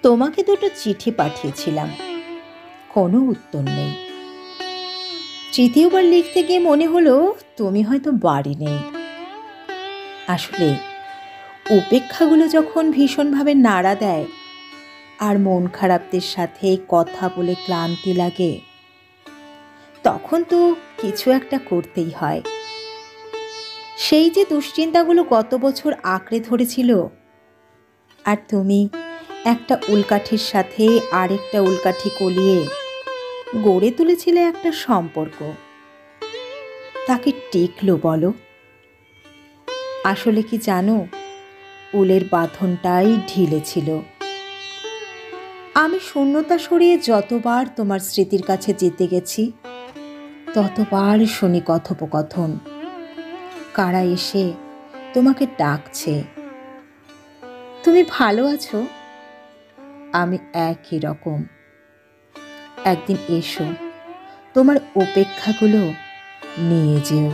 তোমাকে দুটো চিঠি পাঠিয়েছিলাম, কোনো উত্তর নেই। তৃতীয়বার লিখতে গিয়ে মনে হলো তুমি হয়তো বাড়ি নেই। আসলে উপেক্ষাগুলো যখন ভীষণভাবে নাড়া দেয় আর মন খারাপদের সাথে কথা বলে ক্লান্তি লাগে, তখন তো কিছু একটা করতেই হয়। সেই যে দুশ্চিন্তাগুলো গত বছর আঁকড়ে ধরেছিল, আর তুমি একটা উল্কাঠির সাথে আরেকটা উল্কাঠি কলিয়ে গড়ে তুলেছিলে একটা সম্পর্ক, তাকে টিকলো বলো? আসলে কি জানো, উলের বাঁধনটাই ঢিলে ছিল। আমি শূন্যতা সরিয়ে যতবার তোমার স্মৃতির কাছে যেতে গেছি, ততবার শুনি কথোপকথন, কারা এসে তোমাকে ডাকছে। তুমি ভালো আছো? আমি একই রকম। একদিন এসো, তোমার উপেক্ষাগুলো নিয়ে যেও।